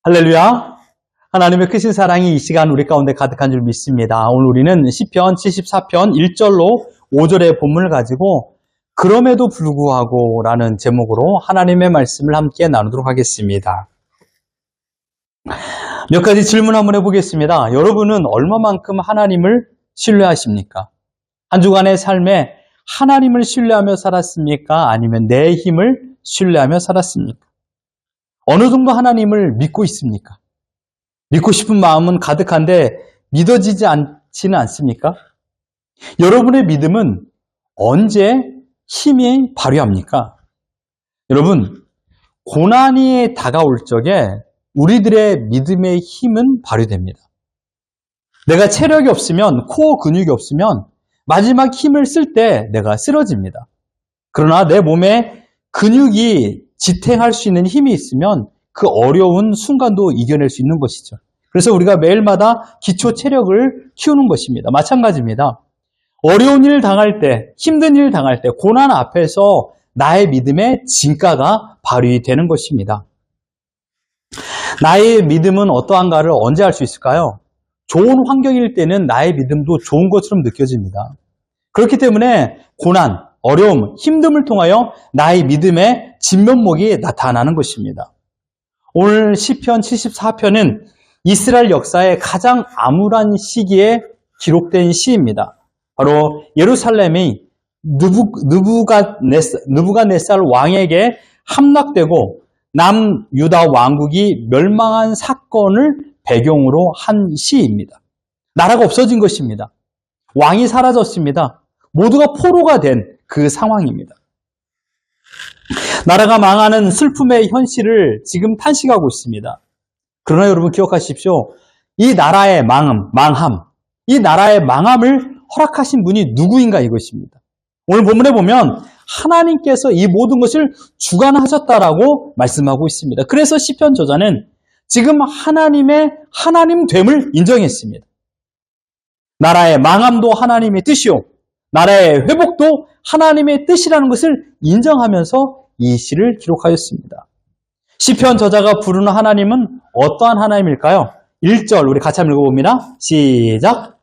할렐루야. 하나님의 크신 사랑이 이 시간 우리 가운데 가득한 줄 믿습니다. 오늘 우리는 시편 74편 1절로 5절의 본문을 가지고 그럼에도 불구하고 라는 제목으로 하나님의 말씀을 함께 나누도록 하겠습니다. 몇 가지 질문 한번 해보겠습니다. 여러분은 얼마만큼 하나님을 신뢰하십니까? 한 주간의 삶에 하나님을 신뢰하며 살았습니까? 아니면 내 힘을 신뢰하며 살았습니까? 어느 정도 하나님을 믿고 있습니까? 믿고 싶은 마음은 가득한데 믿어지지 않지는 않습니까? 여러분의 믿음은 언제 힘이 발휘합니까? 여러분, 고난이 다가올 적에 우리들의 믿음의 힘은 발휘됩니다. 내가 체력이 없으면, 코어 근육이 없으면 마지막 힘을 쓸 때 내가 쓰러집니다. 그러나 내 몸에 근육이 지탱할 수 있는 힘이 있으면 그 어려운 순간도 이겨낼 수 있는 것이죠. 그래서 우리가 매일마다 기초 체력을 키우는 것입니다. 마찬가지입니다. 어려운 일 당할 때, 힘든 일 당할 때, 고난 앞에서 나의 믿음의 진가가 발휘되는 것입니다. 나의 믿음은 어떠한가를 언제 알 수 있을까요? 좋은 환경일 때는 나의 믿음도 좋은 것처럼 느껴집니다. 그렇기 때문에 고난, 어려움, 힘듦을 통하여 나의 믿음의 진면목이 나타나는 것입니다. 오늘 시편 74편은 이스라엘 역사의 가장 암울한 시기에 기록된 시입니다. 바로 예루살렘이 느부갓네살 왕에게 함락되고 남유다 왕국이 멸망한 사건을 배경으로 한 시입니다. 나라가 없어진 것입니다. 왕이 사라졌습니다. 모두가 포로가 된 그 상황입니다. 나라가 망하는 슬픔의 현실을 지금 탄식하고 있습니다. 그러나 여러분 기억하십시오. 이 나라의 망함, 이 나라의 망함을 허락하신 분이 누구인가 이것입니다. 오늘 본문에 보면 하나님께서 이 모든 것을 주관하셨다라고 말씀하고 있습니다. 그래서 시편 저자는 지금 하나님의 하나님됨을 인정했습니다. 나라의 망함도 하나님의 뜻이요, 나라의 회복도 하나님의 뜻이라는 것을 인정하면서 이 시를 기록하였습니다. 시편 저자가 부르는 하나님은 어떠한 하나님일까요? 1절 우리 같이 한번 읽어봅니다. 시작!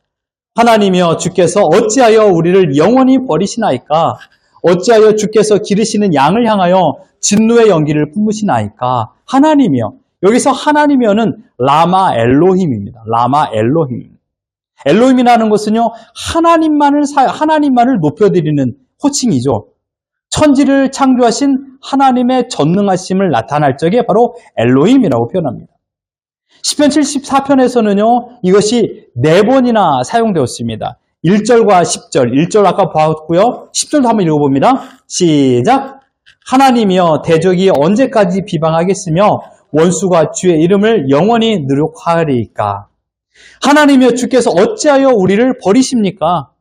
하나님이여 주께서 어찌하여 우리를 영원히 버리시나이까? 어찌하여 주께서 기르시는 양을 향하여 진노의 연기를 뿜으시나이까? 하나님이여, 여기서 하나님이여는 라마 엘로힘입니다. 라마 엘로힘. 엘로힘이라는 것은요, 하나님만을 높여드리는 호칭이죠. 천지를 창조하신 하나님의 전능하심을 나타낼 적에 바로 엘로힘이라고 표현합니다. 시편 74편에서는요, 이것이 4번이나 사용되었습니다. 1절과 10절, 1절 아까 봤고요. 10절도 한번 읽어봅니다. 시작! 하나님이여 대적이 언제까지 비방하겠으며 원수가 주의 이름을 영원히 누룩하리이까? 하나님이여 주께서 어찌하여 우리를 버리십니까?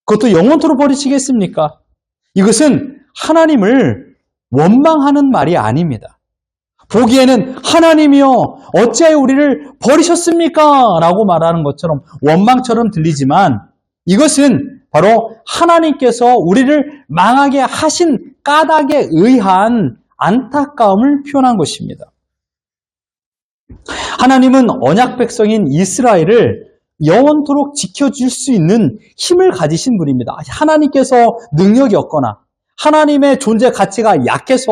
그것도 영원토록 버리시겠습니까? 이것은 하나님을 원망하는 말이 아닙니다. 보기에는 하나님이여 어찌하여 우리를 버리셨습니까? 라고 말하는 것처럼 원망처럼 들리지만 이것은 바로 하나님께서 우리를 망하게 하신 까닭에 의한 안타까움을 표현한 것입니다. 하나님은 언약 백성인 이스라엘을 영원토록 지켜줄 수 있는 힘을 가지신 분입니다. 하나님께서 능력이 없거나 하나님의 존재 가치가 약해서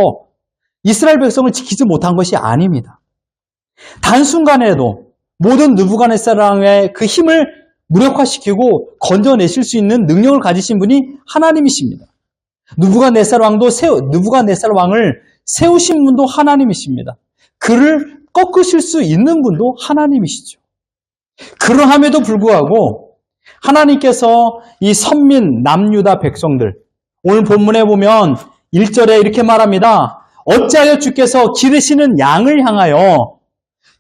이스라엘 백성을 지키지 못한 것이 아닙니다. 단순간에도 모든 느부갓네살 왕의 그 힘을 무력화시키고 건져내실 수 있는 능력을 가지신 분이 하나님이십니다. 느부갓네살 왕을 세우신 분도 하나님이십니다. 그를 꺾으실 수 있는 분도 하나님이시죠. 그러함에도 불구하고 하나님께서 이 선민 남유다 백성들, 오늘 본문에 보면 1절에 이렇게 말합니다. 어찌하여 주께서 기르시는 양을 향하여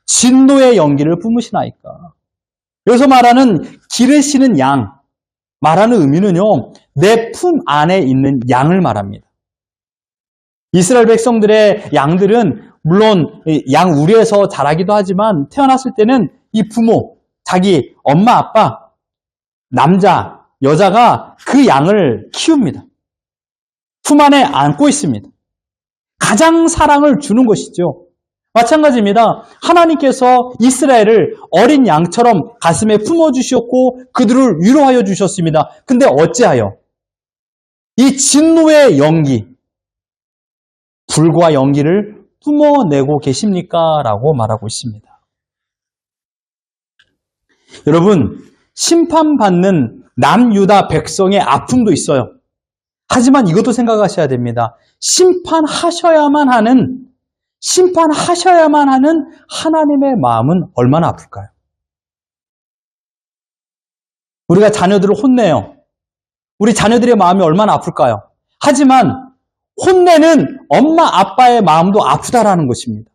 진노의 연기를 뿜으시나이까? 여기서 말하는 기르시는 양, 말하는 의미는요, 내 품 안에 있는 양을 말합니다. 이스라엘 백성들의 양들은 물론 양 우리에서 자라기도 하지만 태어났을 때는 이 부모, 자기 엄마, 아빠, 남자, 여자가 그 양을 키웁니다. 품 안에 안고 있습니다. 가장 사랑을 주는 것이죠. 마찬가지입니다. 하나님께서 이스라엘을 어린 양처럼 가슴에 품어주셨고 그들을 위로하여 주셨습니다. 근데 어찌하여 이 진노의 연기, 불과 연기를 뿜어내고 계십니까? 라고 말하고 있습니다. 여러분, 심판받는 남유다 백성의 아픔도 있어요. 하지만 이것도 생각하셔야 됩니다. 심판하셔야만 하는 하나님의 마음은 얼마나 아플까요? 우리가 자녀들을 혼내요. 우리 자녀들의 마음이 얼마나 아플까요? 하지만 혼내는 엄마 아빠의 마음도 아프다라는 것입니다.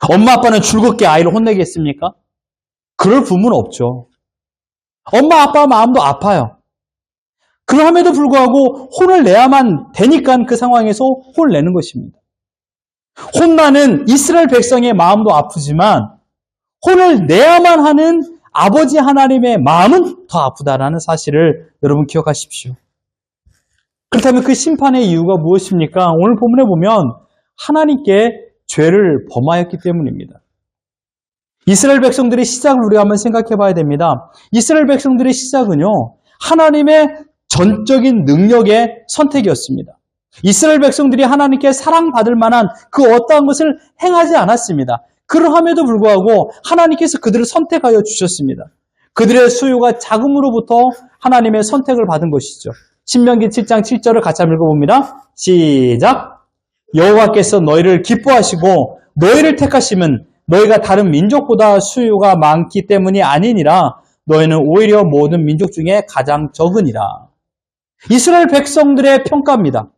엄마 아빠는 즐겁게 아이를 혼내겠습니까? 그럴 부모는 없죠. 엄마 아빠 마음도 아파요. 그럼에도 불구하고 혼을 내야만 되니까 그 상황에서 혼을 내는 것입니다. 혼나는 이스라엘 백성의 마음도 아프지만 혼을 내야만 하는 아버지 하나님의 마음은 더 아프다라는 사실을 여러분 기억하십시오. 그렇다면 그 심판의 이유가 무엇입니까? 오늘 본문에 보면 하나님께 죄를 범하였기 때문입니다. 이스라엘 백성들의 시작을 우리가 한번 생각해 봐야 됩니다. 이스라엘 백성들의 시작은요, 하나님의 전적인 능력의 선택이었습니다. 이스라엘 백성들이 하나님께 사랑받을 만한 그 어떠한 것을 행하지 않았습니다. 그러함에도 불구하고 하나님께서 그들을 선택하여 주셨습니다. 그들의 수요가 작음으로부터 하나님의 선택을 받은 것이죠. 신명기 7장 7절을 같이 한번 읽어봅니다. 시작! 여호와께서 너희를 기뻐하시고 너희를 택하심은 너희가 다른 민족보다 수요가 많기 때문이 아니니라. 너희는 오히려 모든 민족 중에 가장 적으니라. 이스라엘 백성들의 평가입니다.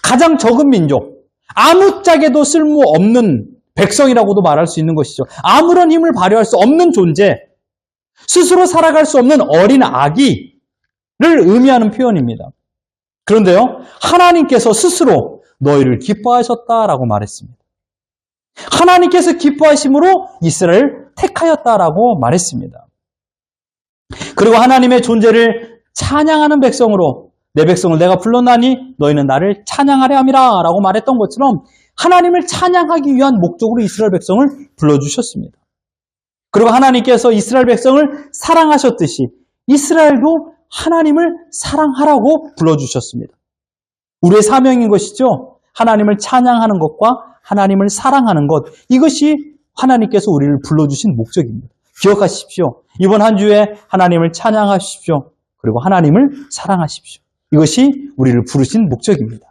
가장 적은 민족, 아무짝에도 쓸모없는 백성이라고도 말할 수 있는 것이죠. 아무런 힘을 발휘할 수 없는 존재, 스스로 살아갈 수 없는 어린 아기를 의미하는 표현입니다. 그런데요, 하나님께서 스스로 너희를 기뻐하셨다라고 말했습니다. 하나님께서 기뻐하심으로 이스라엘을 택하였다라고 말했습니다. 그리고 하나님의 존재를 찬양하는 백성으로 내 백성을 내가 불렀나니 너희는 나를 찬양하려 함이라 라고 말했던 것처럼 하나님을 찬양하기 위한 목적으로 이스라엘 백성을 불러주셨습니다. 그리고 하나님께서 이스라엘 백성을 사랑하셨듯이 이스라엘도 하나님을 사랑하라고 불러주셨습니다. 우리의 사명인 것이죠. 하나님을 찬양하는 것과 하나님을 사랑하는 것, 이것이 하나님께서 우리를 불러주신 목적입니다. 기억하십시오. 이번 한 주에 하나님을 찬양하십시오. 그리고 하나님을 사랑하십시오. 이것이 우리를 부르신 목적입니다.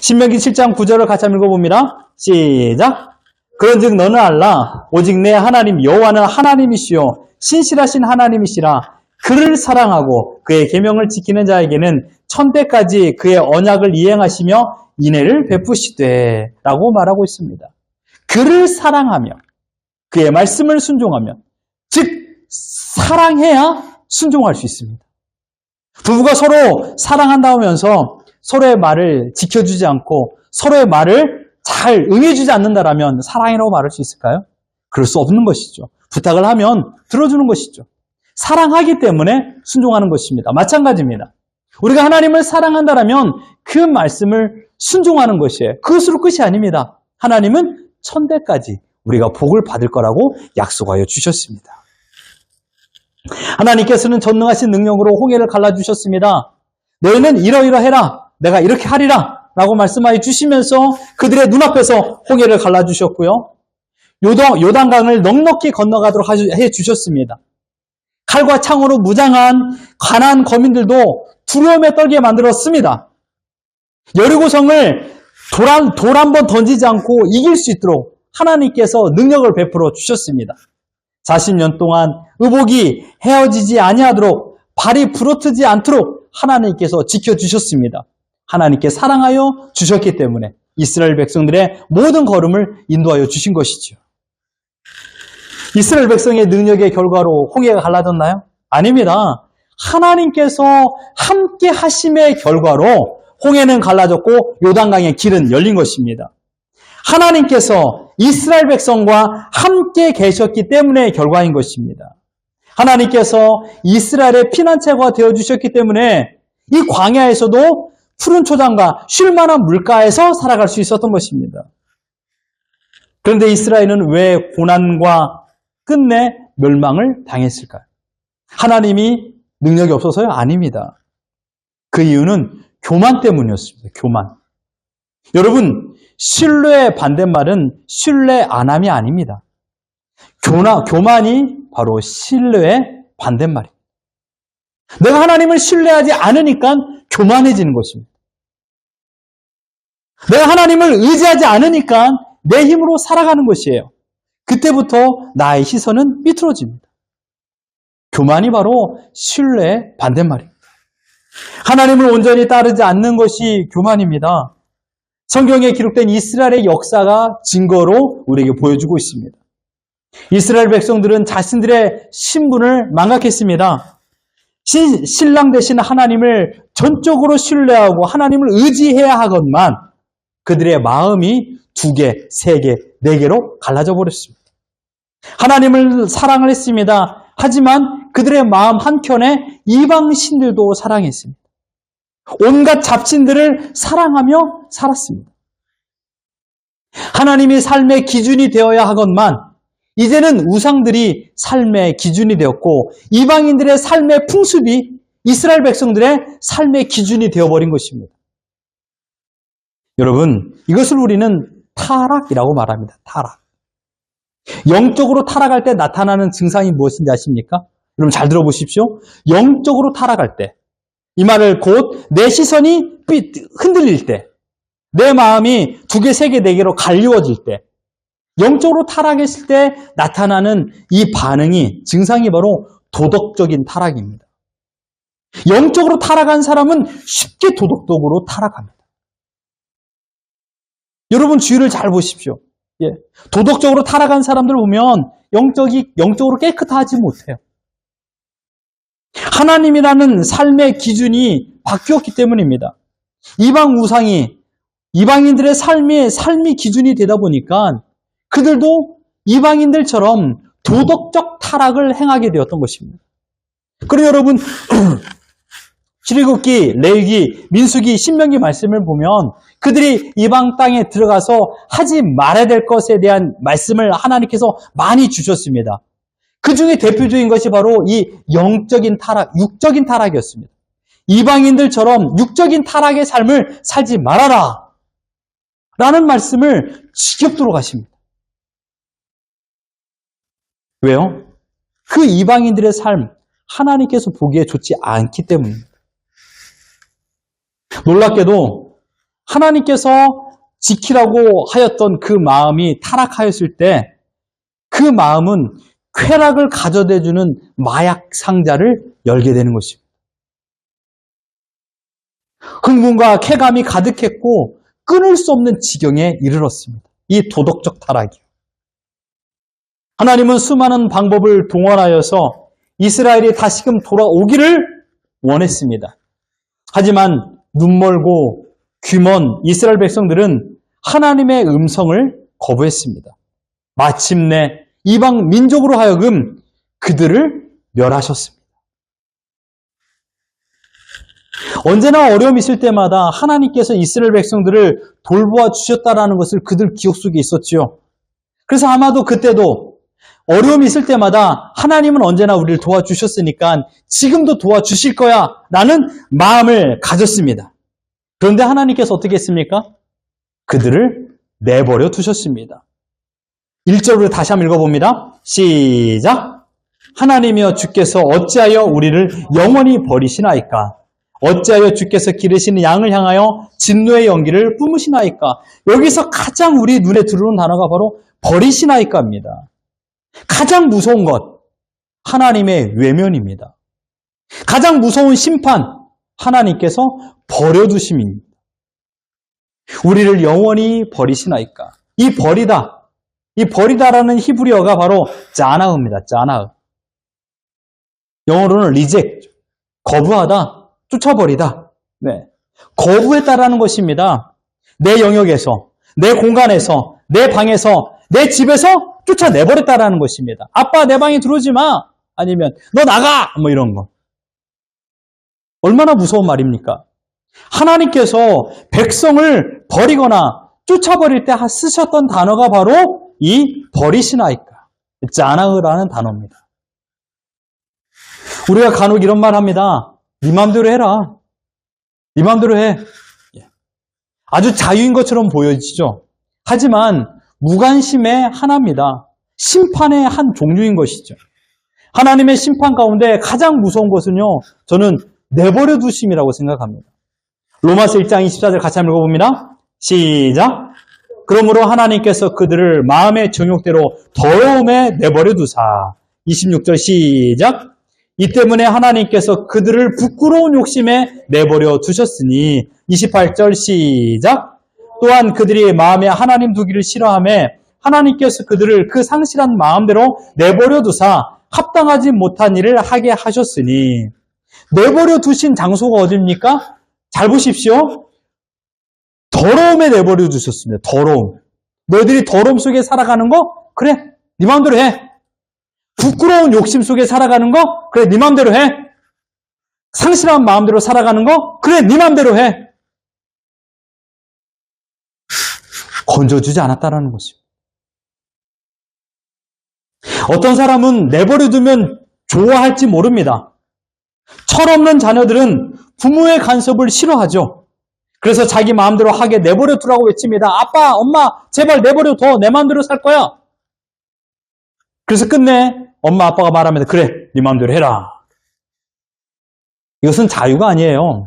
신명기 7장 9절을 같이 한번 읽어봅니다. 시작! 그런즉 너는 알라 오직 내 하나님 여호와는 하나님이시요 신실하신 하나님이시라. 그를 사랑하고 그의 계명을 지키는 자에게는 천대까지 그의 언약을 이행하시며 인애를 베푸시되 라고 말하고 있습니다. 그를 사랑하며 그의 말씀을 순종하며, 즉 사랑해야 순종할 수 있습니다. 부부가 서로 사랑한다 하면서 서로의 말을 지켜주지 않고 서로의 말을 잘 응해주지 않는다라면 사랑이라고 말할 수 있을까요? 그럴 수 없는 것이죠. 부탁을 하면 들어주는 것이죠. 사랑하기 때문에 순종하는 것입니다. 마찬가지입니다. 우리가 하나님을 사랑한다라면 그 말씀을 순종하는 것이에요. 그것으로 끝이 아닙니다. 하나님은 천대까지 우리가 복을 받을 거라고 약속하여 주셨습니다. 하나님께서는 전능하신 능력으로 홍해를 갈라주셨습니다. 너희는 이러이러해라. 내가 이렇게 하리라. 라고 말씀하여 주시면서 그들의 눈앞에서 홍해를 갈라주셨고요. 요단강을 넉넉히 건너가도록 해주셨습니다. 칼과 창으로 무장한 가나안 거민들도 두려움에 떨게 만들었습니다. 여리고성을 돌 한 번 던지지 않고 이길 수 있도록 하나님께서 능력을 베풀어 주셨습니다. 40년 동안 의복이 헤어지지 아니하도록 발이 부러뜨지 않도록 하나님께서 지켜주셨습니다. 하나님께 사랑하여 주셨기 때문에 이스라엘 백성들의 모든 걸음을 인도하여 주신 것이죠. 이스라엘 백성의 능력의 결과로 홍해가 갈라졌나요? 아닙니다. 하나님께서 함께 하심의 결과로 홍해는 갈라졌고 요단강의 길은 열린 것입니다. 하나님께서 이스라엘 백성과 함께 계셨기 때문에 결과인 것입니다. 하나님께서 이스라엘의 피난처가 되어주셨기 때문에 이 광야에서도 푸른 초장과 쉴만한 물가에서 살아갈 수 있었던 것입니다. 그런데 이스라엘은 왜 고난과 끝내 멸망을 당했을까요? 하나님이 능력이 없어서요? 아닙니다. 그 이유는 교만 때문이었습니다. 교만. 여러분, 신뢰의 반대말은 신뢰 안 함이 아닙니다. 교만이 바로 신뢰의 반대말입니다. 내가 하나님을 신뢰하지 않으니까 교만해지는 것입니다. 내가 하나님을 의지하지 않으니까 내 힘으로 살아가는 것이에요. 그때부터 나의 시선은 삐뚤어집니다. 교만이 바로 신뢰의 반대말입니다. 하나님을 온전히 따르지 않는 것이 교만입니다. 성경에 기록된 이스라엘의 역사가 증거로 우리에게 보여주고 있습니다. 이스라엘 백성들은 자신들의 신분을 망각했습니다. 신랑 되신 하나님을 전적으로 신뢰하고 하나님을 의지해야 하건만 그들의 마음이 2개, 3개, 4개로 갈라져 버렸습니다. 하나님을 사랑을 했습니다. 하지만 그들의 마음 한켠에 이방 신들도 사랑했습니다. 온갖 잡신들을 사랑하며 살았습니다. 하나님이 삶의 기준이 되어야 하건만 이제는 우상들이 삶의 기준이 되었고 이방인들의 삶의 풍습이 이스라엘 백성들의 삶의 기준이 되어버린 것입니다. 여러분, 이것을 우리는 타락이라고 말합니다. 타락. 영적으로 타락할 때 나타나는 증상이 무엇인지 아십니까? 여러분 잘 들어보십시오. 영적으로 타락할 때, 이 말을 곧 내 시선이 흔들릴 때, 내 마음이 2개, 3개, 4개로 갈리워질 때, 영적으로 타락했을 때 나타나는 이 반응이, 증상이 바로 도덕적인 타락입니다. 영적으로 타락한 사람은 쉽게 도덕적으로 타락합니다. 여러분 주위를 잘 보십시오. 예. 도덕적으로 타락한 사람들을 보면 영적으로 깨끗하지 못해요. 하나님이라는 삶의 기준이 바뀌었기 때문입니다. 이방 우상이 이방인들의 삶이 기준이 되다 보니까 그들도 이방인들처럼 도덕적 타락을 행하게 되었던 것입니다. 그리고 여러분 출애굽기, 레위기, 민수기, 신명기 말씀을 보면 그들이 이방 땅에 들어가서 하지 말아야 될 것에 대한 말씀을 하나님께서 많이 주셨습니다. 그 중에 대표적인 것이 바로 이 영적인 타락, 육적인 타락이었습니다. 이방인들처럼 육적인 타락의 삶을 살지 말아라 라는 말씀을 지겹도록 하십니다. 왜요? 그 이방인들의 삶, 하나님께서 보기에 좋지 않기 때문입니다. 놀랍게도 하나님께서 지키라고 하였던 그 마음이 타락하였을 때 그 마음은 쾌락을 가져다주는 마약 상자를 열게 되는 것입니다. 흥분과 쾌감이 가득했고 끊을 수 없는 지경에 이르렀습니다. 이 도덕적 타락이요. 하나님은 수많은 방법을 동원하여서 이스라엘이 다시금 돌아오기를 원했습니다. 하지만 눈멀고 귀먼 이스라엘 백성들은 하나님의 음성을 거부했습니다. 마침내 이방 민족으로 하여금 그들을 멸하셨습니다. 언제나 어려움이 있을 때마다 하나님께서 이스라엘 백성들을 돌보아 주셨다라는 것을 그들 기억 속에 있었지요. 그래서 아마도 그때도 어려움이 있을 때마다 하나님은 언제나 우리를 도와주셨으니까 지금도 도와주실 거야 라는 마음을 가졌습니다. 그런데 하나님께서 어떻게 했습니까? 그들을 내버려 두셨습니다. 1절로 다시 한번 읽어봅니다. 시작! 하나님이여 주께서 어찌하여 우리를 영원히 버리시나이까? 어찌하여 주께서 기르시는 양을 향하여 진노의 연기를 뿜으시나이까? 여기서 가장 우리 눈에 들어오는 단어가 바로 버리시나이까입니다. 가장 무서운 것, 하나님의 외면입니다. 가장 무서운 심판, 하나님께서 버려두심입니다. 우리를 영원히 버리시나이까? 이 버리다라는 히브리어가 바로 짜나흐입니다. 짜나흐. 영어로는 reject, 거부하다, 쫓아버리다. 네. 거부했다라는 것입니다. 내 영역에서, 내 공간에서, 내 방에서, 내 집에서 쫓아내버렸다라는 것입니다. 아빠 내 방에 들어오지 마. 아니면 너 나가. 뭐 이런 거. 얼마나 무서운 말입니까? 하나님께서 백성을 버리거나 쫓아버릴 때 쓰셨던 단어가 바로 이 버리시나이까. 짜나으라는 단어입니다. 우리가 간혹 이런 말 합니다. 네 맘대로 해라. 네 맘대로 해. 아주 자유인 것처럼 보여지죠. 하지만 무관심의 하나입니다. 심판의 한 종류인 것이죠. 하나님의 심판 가운데 가장 무서운 것은요, 저는 내버려 두심이라고 생각합니다. 로마서 1장 24절 같이 한번 읽어봅니다. 시작. 그러므로 하나님께서 그들을 마음의 정욕대로 더러움에 내버려 두사. 26절 시작. 이 때문에 하나님께서 그들을 부끄러운 욕심에 내버려 두셨으니. 28절 시작. 또한 그들이 마음에 하나님 두기를 싫어하며 하나님께서 그들을 그 상실한 마음대로 내버려 두사 합당하지 못한 일을 하게 하셨으니. 내버려 두신 장소가 어디입니까? 잘 보십시오. 더러움에 내버려 두셨습니다. 더러움. 너희들이 더러움 속에 살아가는 거? 그래, 네 마음대로 해. 부끄러운 욕심 속에 살아가는 거? 그래, 네 마음대로 해. 상실한 마음대로 살아가는 거? 그래, 네 마음대로 해. 건져주지 않았다라는 것입니다. 어떤 사람은 내버려 두면 좋아할지 모릅니다. 철없는 자녀들은 부모의 간섭을 싫어하죠. 그래서 자기 마음대로 하게 내버려 두라고 외칩니다. 아빠, 엄마, 제발 내버려 둬. 내 마음대로 살 거야. 그래서 끝내 엄마, 아빠가 말합니다. 그래, 네 마음대로 해라. 이것은 자유가 아니에요.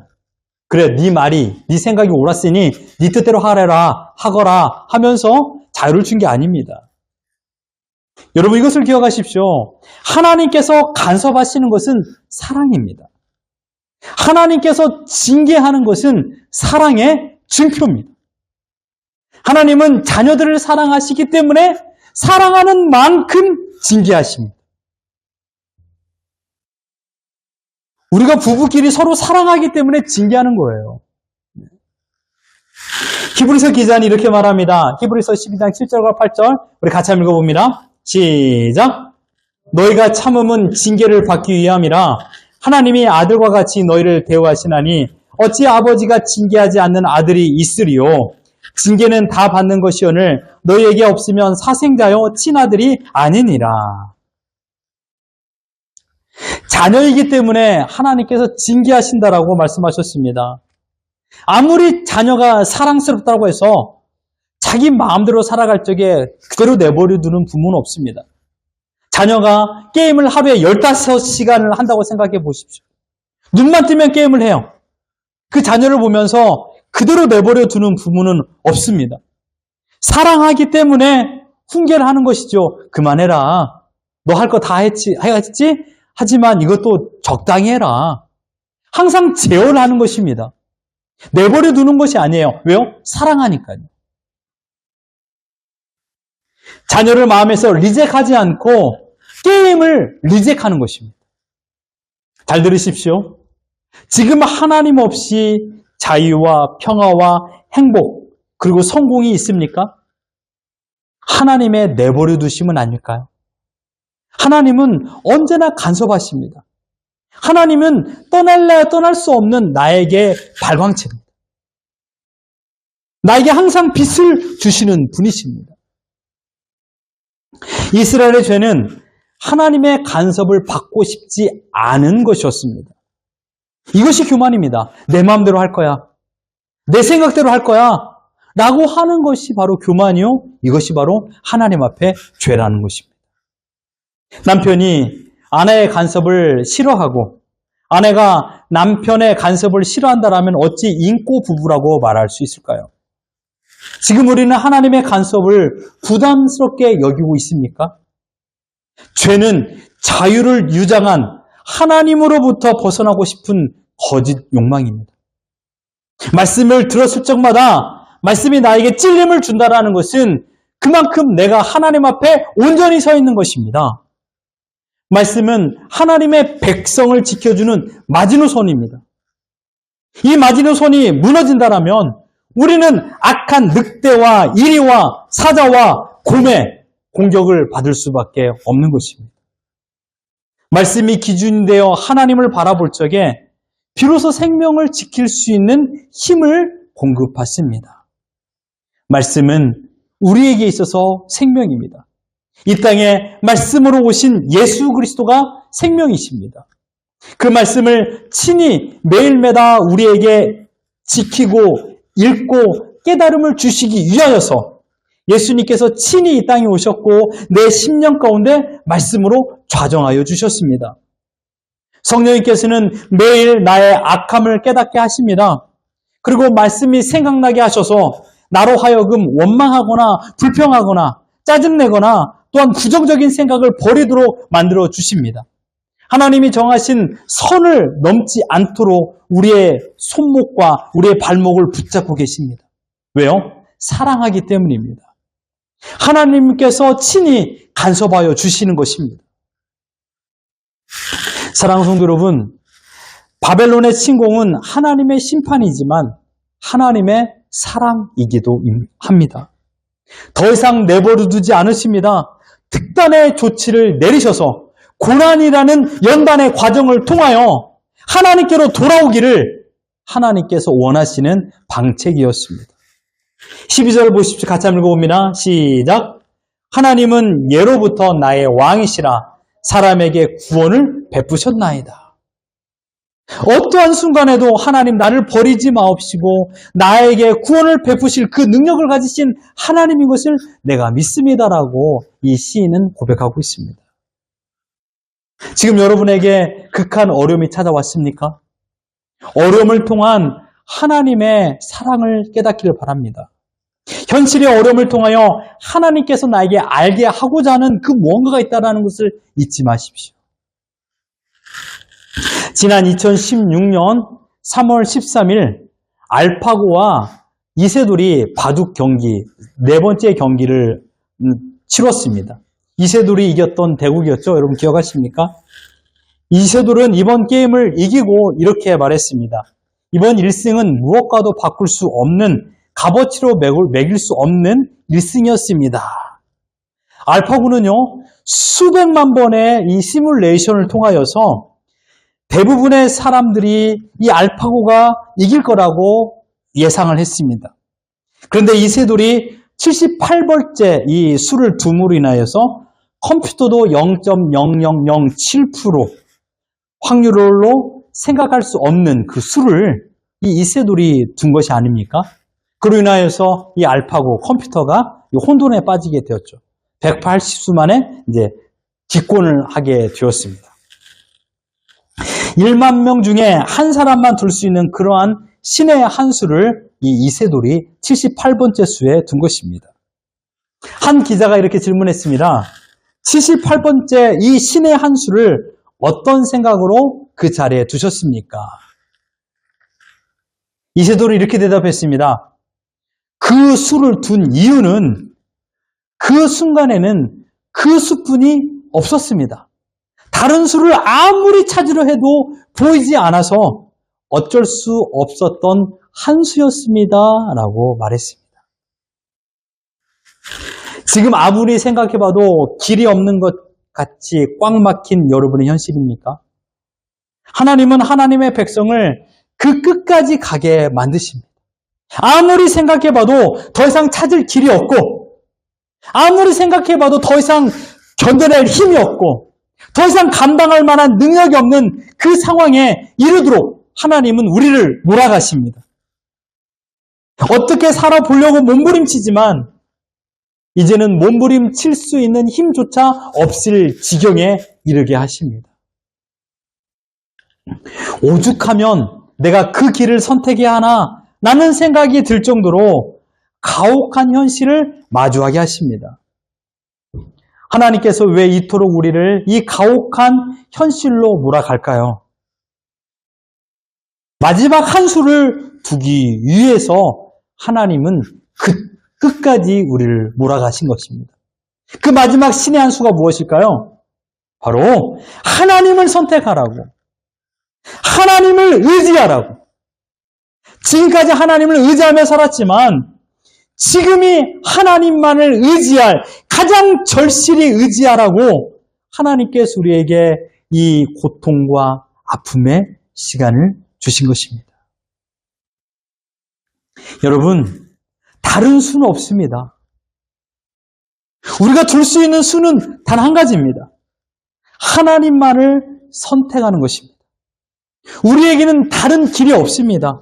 그래, 네 말이, 네 생각이 옳았으니 네 뜻대로 하거라 하면서 자유를 준 게 아닙니다. 여러분, 이것을 기억하십시오. 하나님께서 간섭하시는 것은 사랑입니다. 하나님께서 징계하는 것은 사랑의 증표입니다. 하나님은 자녀들을 사랑하시기 때문에 사랑하는 만큼 징계하십니다. 우리가 부부끼리 서로 사랑하기 때문에 징계하는 거예요. 히브리서 기자는 이렇게 말합니다. 히브리서 12장 7절과 8절 우리 같이 한번 읽어봅니다. 시작. 너희가 참음은 징계를 받기 위함이라 하나님이 아들과 같이 너희를 대우하시나니 어찌 아버지가 징계하지 않는 아들이 있으리요. 징계는 다 받는 것이오늘 너희에게 없으면 사생자요 친아들이 아니니라. 자녀이기 때문에 하나님께서 징계하신다라고 말씀하셨습니다. 아무리 자녀가 사랑스럽다고 해서 자기 마음대로 살아갈 적에 그대로 내버려 두는 부모는 없습니다. 자녀가 게임을 하루에 15시간을 한다고 생각해 보십시오. 눈만 뜨면 게임을 해요. 그 자녀를 보면서 그대로 내버려 두는 부모는 없습니다. 사랑하기 때문에 훈계를 하는 것이죠. 그만해라. 너 할 거 다 했지? 하지만 이것도 적당히 해라. 항상 제어를 하는 것입니다. 내버려 두는 것이 아니에요. 왜요? 사랑하니까요. 자녀를 마음에서 리젝하지 않고 게임을 리젝하는 것입니다. 잘 들으십시오. 지금 하나님 없이 자유와 평화와 행복 그리고 성공이 있습니까? 하나님의 내버려 두심은 아닐까요? 하나님은 언제나 간섭하십니다. 하나님은 떠날래야 떠날 수 없는 나에게 발광체입니다. 나에게 항상 빛을 주시는 분이십니다. 이스라엘의 죄는 하나님의 간섭을 받고 싶지 않은 것이었습니다. 이것이 교만입니다. 내 마음대로 할 거야. 내 생각대로 할 거야. 라고 하는 것이 바로 교만이요. 이것이 바로 하나님 앞에 죄라는 것입니다. 남편이 아내의 간섭을 싫어하고 아내가 남편의 간섭을 싫어한다라면 어찌 인고 부부라고 말할 수 있을까요? 지금 우리는 하나님의 간섭을 부담스럽게 여기고 있습니까? 죄는 자유를 유장한 하나님으로부터 벗어나고 싶은 거짓 욕망입니다. 말씀을 들었을 적마다 말씀이 나에게 찔림을 준다라는 것은 그만큼 내가 하나님 앞에 온전히 서 있는 것입니다. 말씀은 하나님의 백성을 지켜주는 마지노선입니다. 이 마지노선이 무너진다라면 우리는 악한 늑대와 이리와 사자와 곰의 공격을 받을 수밖에 없는 것입니다. 말씀이 기준이 되어 하나님을 바라볼 적에 비로소 생명을 지킬 수 있는 힘을 공급하십니다. 말씀은 우리에게 있어서 생명입니다. 이 땅에 말씀으로 오신 예수 그리스도가 생명이십니다. 그 말씀을 친히 매일매다 우리에게 지키고 읽고 깨달음을 주시기 위하여서 예수님께서 친히 이 땅에 오셨고 내 심령 가운데 말씀으로 좌정하여 주셨습니다. 성령님께서는 매일 나의 악함을 깨닫게 하십니다. 그리고 말씀이 생각나게 하셔서 나로 하여금 원망하거나 불평하거나 짜증내거나 또한 부정적인 생각을 버리도록 만들어 주십니다. 하나님이 정하신 선을 넘지 않도록 우리의 손목과 우리의 발목을 붙잡고 계십니다. 왜요? 사랑하기 때문입니다. 하나님께서 친히 간섭하여 주시는 것입니다. 사랑하는 성도 여러분, 바벨론의 침공은 하나님의 심판이지만 하나님의 사랑이기도 합니다. 더 이상 내버려 두지 않으십니다. 특단의 조치를 내리셔서 고난이라는 연단의 과정을 통하여 하나님께로 돌아오기를 하나님께서 원하시는 방책이었습니다. 12절 보십시오. 같이 한번 읽어봅니다. 시작. 하나님은 예로부터 나의 왕이시라 사람에게 구원을 베푸셨나이다. 어떠한 순간에도 하나님 나를 버리지 마옵시고 나에게 구원을 베푸실 그 능력을 가지신 하나님인 것을 내가 믿습니다라고 이 시인은 고백하고 있습니다. 지금 여러분에게 극한 어려움이 찾아왔습니까? 어려움을 통한 하나님의 사랑을 깨닫기를 바랍니다. 현실의 어려움을 통하여 하나님께서 나에게 알게 하고자 하는 그 무언가가 있다는 것을 잊지 마십시오. 지난 2016년 3월 13일 알파고와 이세돌이 바둑 경기, 네 번째 경기를 치렀습니다. 이세돌이 이겼던 대국이었죠. 여러분 기억하십니까? 이세돌은 이번 게임을 이기고 이렇게 말했습니다. 이번 1승은 무엇과도 바꿀 수 없는 값어치로 매길 수 없는 1승이었습니다. 알파고는요, 수백만 번의 이 시뮬레이션을 통하여서 대부분의 사람들이 이 알파고가 이길 거라고 예상을 했습니다. 그런데 이세돌이 78번째 이 수를 둠으로 인하여서 컴퓨터도 0.0007% 확률로 생각할 수 없는 그 수를 이 이세돌이 둔 것이 아닙니까? 그로 인하여서 이 알파고 컴퓨터가 혼돈에 빠지게 되었죠. 180수 만에 이제 기권을 하게 되었습니다. 1만 명 중에 한 사람만 둘 수 있는 그러한 신의 한 수를 이 이세돌이 78번째 수에 둔 것입니다. 한 기자가 이렇게 질문했습니다. 78번째 이 신의 한 수를 어떤 생각으로 그 자리에 두셨습니까? 이세돌이 이렇게 대답했습니다. 그 수를 둔 이유는 그 순간에는 그 수뿐이 없었습니다. 다른 수를 아무리 찾으려 해도 보이지 않아서 어쩔 수 없었던 한 수였습니다. 라고 말했습니다. 지금 아무리 생각해봐도 길이 없는 것 같이 꽉 막힌 여러분의 현실입니까? 하나님은 하나님의 백성을 그 끝까지 가게 만드십니다. 아무리 생각해봐도 더 이상 찾을 길이 없고 아무리 생각해봐도 더 이상 견뎌낼 힘이 없고 더 이상 감당할 만한 능력이 없는 그 상황에 이르도록 하나님은 우리를 몰아가십니다. 어떻게 살아보려고 몸부림치지만 이제는 몸부림칠 수 있는 힘조차 없을 지경에 이르게 하십니다. 오죽하면 내가 그 길을 선택해야 하나 라는 생각이 들 정도로 가혹한 현실을 마주하게 하십니다. 하나님께서 왜 이토록 우리를 이 가혹한 현실로 몰아갈까요? 마지막 한 수를 두기 위해서 하나님은 그 끝까지 우리를 몰아가신 것입니다. 그 마지막 신의 한 수가 무엇일까요? 바로 하나님을 선택하라고, 하나님을 의지하라고. 지금까지 하나님을 의지하며 살았지만 지금이 하나님만을 의지할, 가장 절실히 의지하라고 하나님께서 우리에게 이 고통과 아픔의 시간을 주신 것입니다. 여러분, 다른 수는 없습니다. 우리가 둘 수 있는 수는 단 한 가지입니다. 하나님만을 선택하는 것입니다. 우리에게는 다른 길이 없습니다.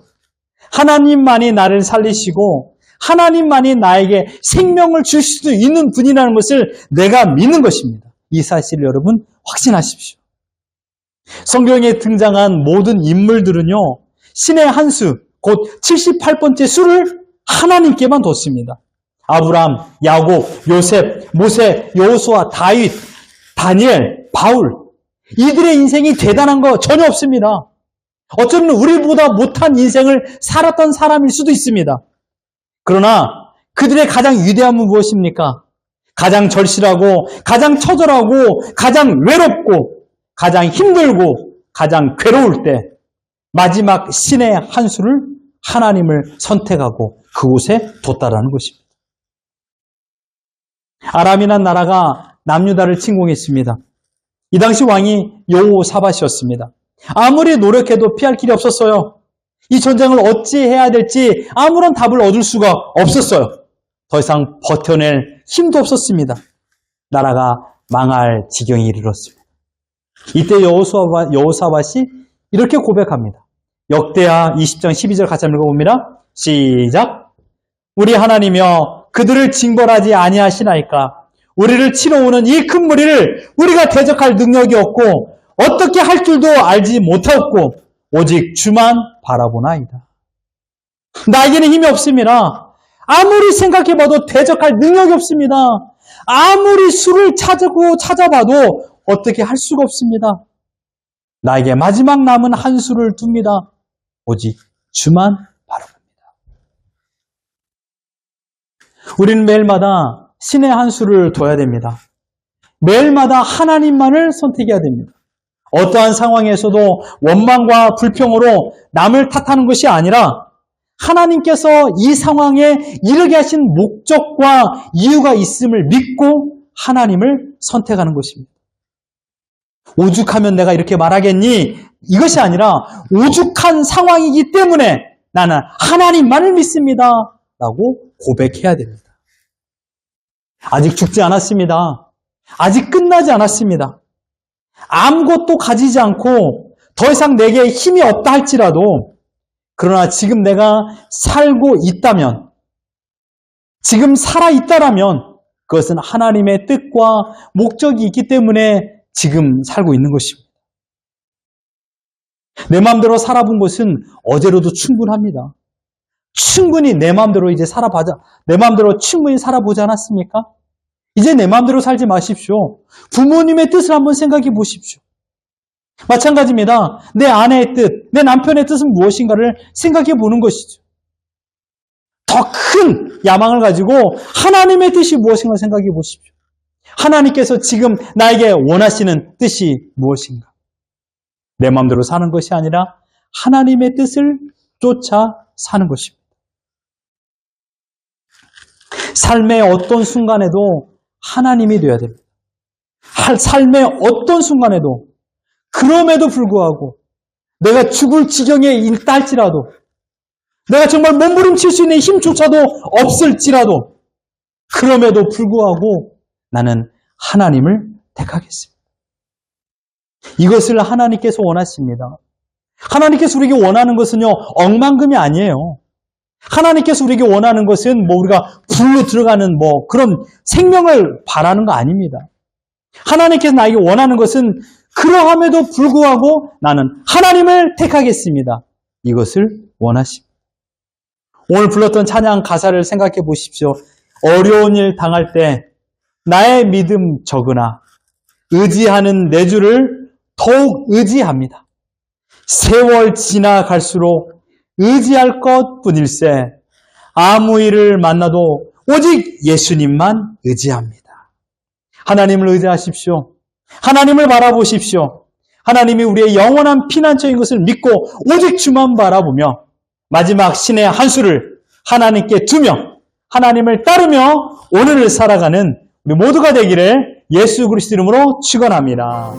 하나님만이 나를 살리시고 하나님만이 나에게 생명을 줄 수도 있는 분이라는 것을 내가 믿는 것입니다. 이 사실을 여러분 확신하십시오. 성경에 등장한 모든 인물들은요, 신의 한 수, 곧 78번째 수를 하나님께만 뒀습니다. 아브라함, 야곱, 요셉, 모세, 여호수아, 다윗, 다니엘, 바울, 이들의 인생이 대단한 거 전혀 없습니다. 어쩌면 우리보다 못한 인생을 살았던 사람일 수도 있습니다. 그러나 그들의 가장 위대함은 무엇입니까? 가장 절실하고, 가장 처절하고, 가장 외롭고, 가장 힘들고, 가장 괴로울 때 마지막 신의 한 수를 하나님을 선택하고 그곳에 뒀다라는 것입니다. 아람이란 나라가 남유다를 침공했습니다. 이 당시 왕이 여호사밧이었습니다. 아무리 노력해도 피할 길이 없었어요. 이 전쟁을 어찌 해야 될지 아무런 답을 얻을 수가 없었어요. 더 이상 버텨낼 힘도 없었습니다. 나라가 망할 지경에 이르렀습니다. 이때 여호사밧이 이렇게 고백합니다. 역대하 20장 12절 같이 한번 읽어봅니다. 시작. 우리 하나님이여 그들을 징벌하지 아니하시나이까. 우리를 치러 오는 이 큰 무리를 우리가 대적할 능력이 없고 어떻게 할 줄도 알지 못하였고 오직 주만 바라보나이다. 나에게는 힘이 없습니다. 아무리 생각해봐도 대적할 능력이 없습니다. 아무리 수를 찾아봐도 어떻게 할 수가 없습니다. 나에게 마지막 남은 한 수를 둡니다. 오직 주만 바라봅니다. 우리는 매일마다 신의 한 수를 둬야 됩니다. 매일마다 하나님만을 선택해야 됩니다. 어떠한 상황에서도 원망과 불평으로 남을 탓하는 것이 아니라 하나님께서 이 상황에 이르게 하신 목적과 이유가 있음을 믿고 하나님을 선택하는 것입니다. 오죽하면 내가 이렇게 말하겠니? 이것이 아니라 오죽한 상황이기 때문에 나는 하나님만을 믿습니다. 라고 고백해야 됩니다. 아직 죽지 않았습니다. 아직 끝나지 않았습니다. 아무것도 가지지 않고 더 이상 내게 힘이 없다 할지라도 그러나 지금 내가 살고 있다면, 지금 살아있다라면 그것은 하나님의 뜻과 목적이 있기 때문에 지금 살고 있는 것입니다. 내 마음대로 살아본 것은 어제로도 충분합니다. 충분히 내 마음대로 이제 내 마음대로 충분히 살아보지 않았습니까? 이제 내 마음대로 살지 마십시오. 부모님의 뜻을 한번 생각해 보십시오. 마찬가지입니다. 내 아내의 뜻, 내 남편의 뜻은 무엇인가를 생각해 보는 것이죠. 더 큰 야망을 가지고 하나님의 뜻이 무엇인가 생각해 보십시오. 하나님께서 지금 나에게 원하시는 뜻이 무엇인가? 내 마음대로 사는 것이 아니라 하나님의 뜻을 쫓아 사는 것입니다. 삶의 어떤 순간에도 하나님이 되어야 됩니다. 삶의 어떤 순간에도 그럼에도 불구하고 내가 죽을 지경에 있다 할지라도 내가 정말 몸부림칠 수 있는 힘조차도 없을지라도 그럼에도 불구하고 나는 하나님을 택하겠습니다. 이것을 하나님께서 원하십니다. 하나님께서 우리에게 원하는 것은요, 억만금이 아니에요. 하나님께서 우리에게 원하는 것은 우리가 불로 들어가는 그런 생명을 바라는 거 아닙니다. 하나님께서 나에게 원하는 것은 그러함에도 불구하고 나는 하나님을 택하겠습니다. 이것을 원하십니다. 오늘 불렀던 찬양 가사를 생각해 보십시오. 어려운 일 당할 때 나의 믿음 적으나 의지하는 내 주를 더욱 의지합니다. 세월 지나갈수록 의지할 것뿐일세 아무 일을 만나도 오직 예수님만 의지합니다. 하나님을 의지하십시오. 하나님을 바라보십시오. 하나님이 우리의 영원한 피난처인 것을 믿고 오직 주만 바라보며 마지막 신의 한 수를 하나님께 두며 하나님을 따르며 오늘을 살아가는 우리 모두가 되기를 예수 그리스도 이름으로 축원합니다.